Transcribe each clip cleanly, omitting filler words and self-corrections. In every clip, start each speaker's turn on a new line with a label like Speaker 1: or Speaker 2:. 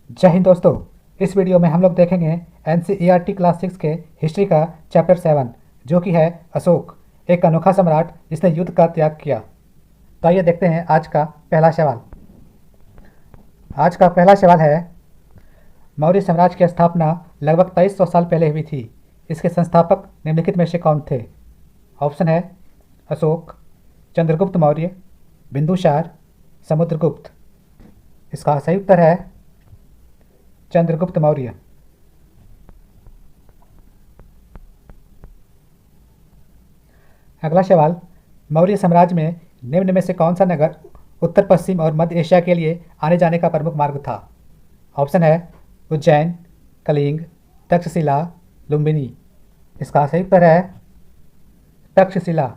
Speaker 1: जय हिंद दोस्तों। इस वीडियो में हम लोग देखेंगे NCERT क्लास 6 के हिस्ट्री का चैप्टर 7 जो कि है अशोक, एक अनोखा सम्राट जिसने युद्ध का त्याग किया। तो आइए देखते हैं आज का पहला सवाल। आज का पहला सवाल है, मौर्य साम्राज्य की स्थापना लगभग 2300 साल पहले हुई थी। इसके संस्थापक निम्नलिखित में से कौन थे? ऑप्शन है अशोक, चंद्रगुप्त मौर्य, बिंदुसार, समुद्रगुप्त। इसका सही उत्तर है चंद्रगुप्त मौर्य। अगला सवाल, मौर्य साम्राज्य में निम्न में से कौन सा नगर उत्तर पश्चिम और मध्य एशिया के लिए आने जाने का प्रमुख मार्ग था? ऑप्शन है उज्जैन, कलिंग, तक्षशिला, लुम्बिनी। इसका सही उत्तर है तक्षशिला।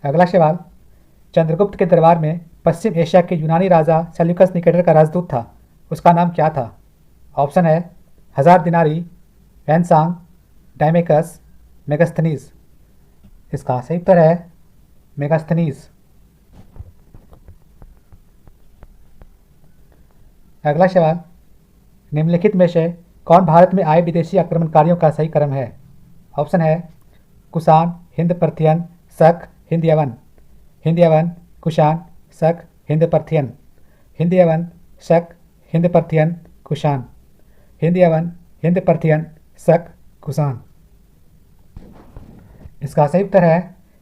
Speaker 1: अगला सवाल, चंद्रगुप्त के दरबार में पश्चिम एशिया के यूनानी राजा सेल्यूकस निकेटर का राजदूत था, उसका नाम क्या था? ऑप्शन है हजार दिनारी, वैनसांग, डायमेकस, मेगास्थनीज। इसका सही उत्तर है मेगास्थनीज। अगला सवाल, निम्नलिखित में से कौन भारत में आए विदेशी आक्रमणकारियों का सही क्रम है? ऑप्शन है कुषाण, हिंद पर्थियन, शक, हिंद यवन। हिंद यवन, कुषाण, शक, हिंद पर्थियन। हिंद यवन, शक, हिंद पर्थियन, कुषाण। हिंद यवन, हिंद पर्थियन, शक, कुषाण। इसका सही उत्तर है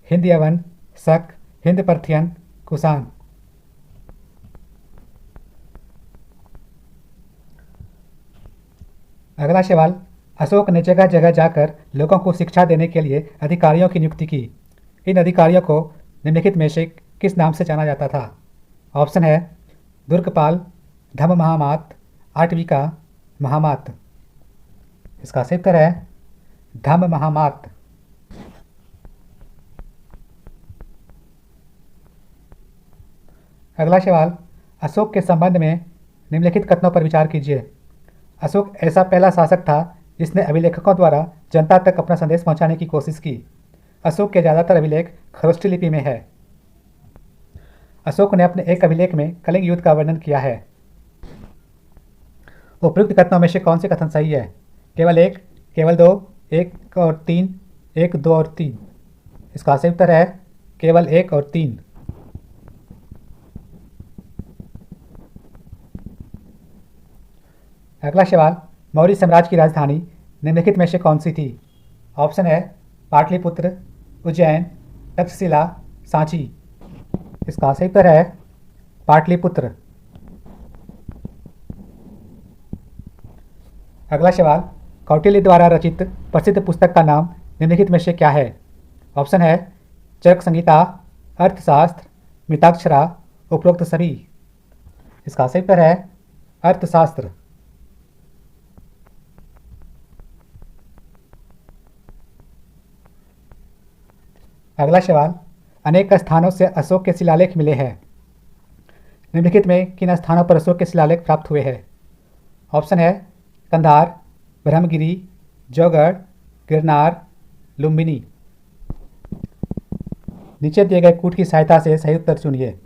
Speaker 1: हिंद यवन, शक, हिंद पर्थियन, कुषाण। अगला सवाल, अशोक ने जगह जगह जाकर लोगों को शिक्षा देने के लिए अधिकारियों की नियुक्ति की। इन अधिकारियों को निम्नलिखित में से किस नाम से जाना जाता था? ऑप्शन है दुर्गपाल, धम्म महामात, आटविका, महामात। इसका सही उत्तर है धम्म महामात। अगला सवाल, अशोक के संबंध में निम्नलिखित कथनों पर विचार कीजिए। अशोक ऐसा पहला शासक था जिसने अभिलेखकों द्वारा जनता तक अपना संदेश पहुंचाने की कोशिश की। अशोक के ज़्यादातर अभिलेख खरोष्ठी लिपि में है। अशोक ने अपने एक अभिलेख में कलिंग युद्ध का वर्णन किया है। उपयुक्त कथनों में से कौन से कथन सही है? केवल एक, केवल दो, एक और तीन, एक, दो और तीन। इसका सही उत्तर है केवल एक और तीन। अगला सवाल, मौर्य साम्राज्य की राजधानी निम्नलिखित में से कौन सी थी? ऑप्शन है पाटलिपुत्र, उज्जैन, तक्षशिला, सांची। इसका सही उत्तर है पाटलिपुत्र। अगला सवाल, कौटिल्य द्वारा रचित प्रसिद्ध पुस्तक का नाम निम्नलिखित में से क्या है? ऑप्शन है चरक संहिता, अर्थशास्त्र, मिताक्षरा, उपरोक्त सभी। इसका सही उत्तर है अर्थशास्त्र। अगला सवाल, अनेक स्थानों से अशोक के शिलालेख मिले हैं। निम्नलिखित में किन स्थानों पर अशोक के शिलालेख प्राप्त हुए हैं? ऑप्शन है कंधार, ब्रह्मगिरी, जौगढ़, गिरनार, लुम्बिनी। नीचे दिए गए कूट की सहायता से सही उत्तर चुनिए।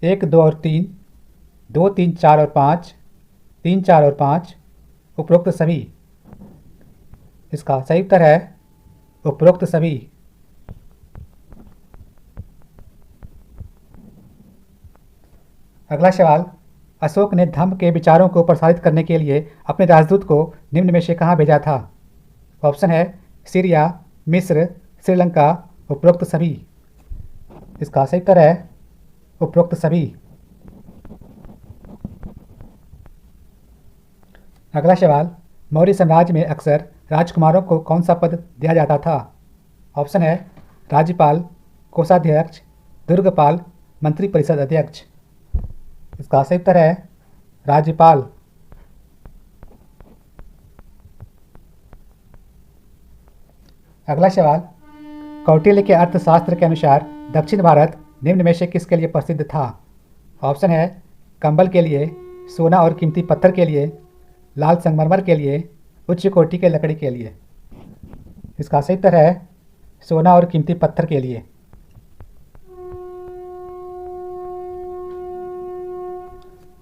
Speaker 1: एक, दो और तीन, दो, तीन, चार और पाँच, तीन, चार और पाँच, उपरोक्त सभी। इसका सही उत्तर है उपरोक्त सभी। अगला सवाल, अशोक ने धम्म के विचारों को प्रसारित करने के लिए अपने राजदूत को निम्न में से कहाँ भेजा था? ऑप्शन है सीरिया, मिस्र, श्रीलंका, उपरोक्त सभी। इसका सही उत्तर है उपरोक्त सभी। अगला सवाल, मौर्य साम्राज्य में अक्सर राजकुमारों को कौन सा पद दिया जाता था? ऑप्शन है राज्यपाल, कोषाध्यक्ष, दुर्गपाल, मंत्री परिषद अध्यक्ष। इसका सही उत्तर है राज्यपाल। अगला सवाल, कौटिल्य के अर्थशास्त्र के अनुसार दक्षिण भारत निम्न में से किसके लिए प्रसिद्ध था? ऑप्शन है कंबल के लिए, सोना और कीमती पत्थर के लिए, लाल संगमरमर के लिए, उच्च कोटि के लकड़ी के लिए। इसका सही उत्तर है, 16 और कीमती पत्थर के लिए।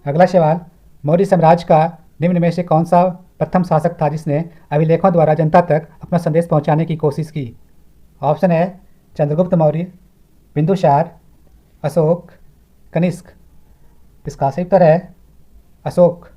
Speaker 1: अगला सवाल, मौर्य साम्राज्य का निम्न में से कौन सा प्रथम शासक था जिसने अभिलेखों द्वारा जनता तक अपना संदेश पहुंचाने की कोशिश की? ऑप्शन है चंद्रगुप्त मौर्य, बिंदुसार, अशोक, कनिष्क। इसका सही उत्तर है अशोक।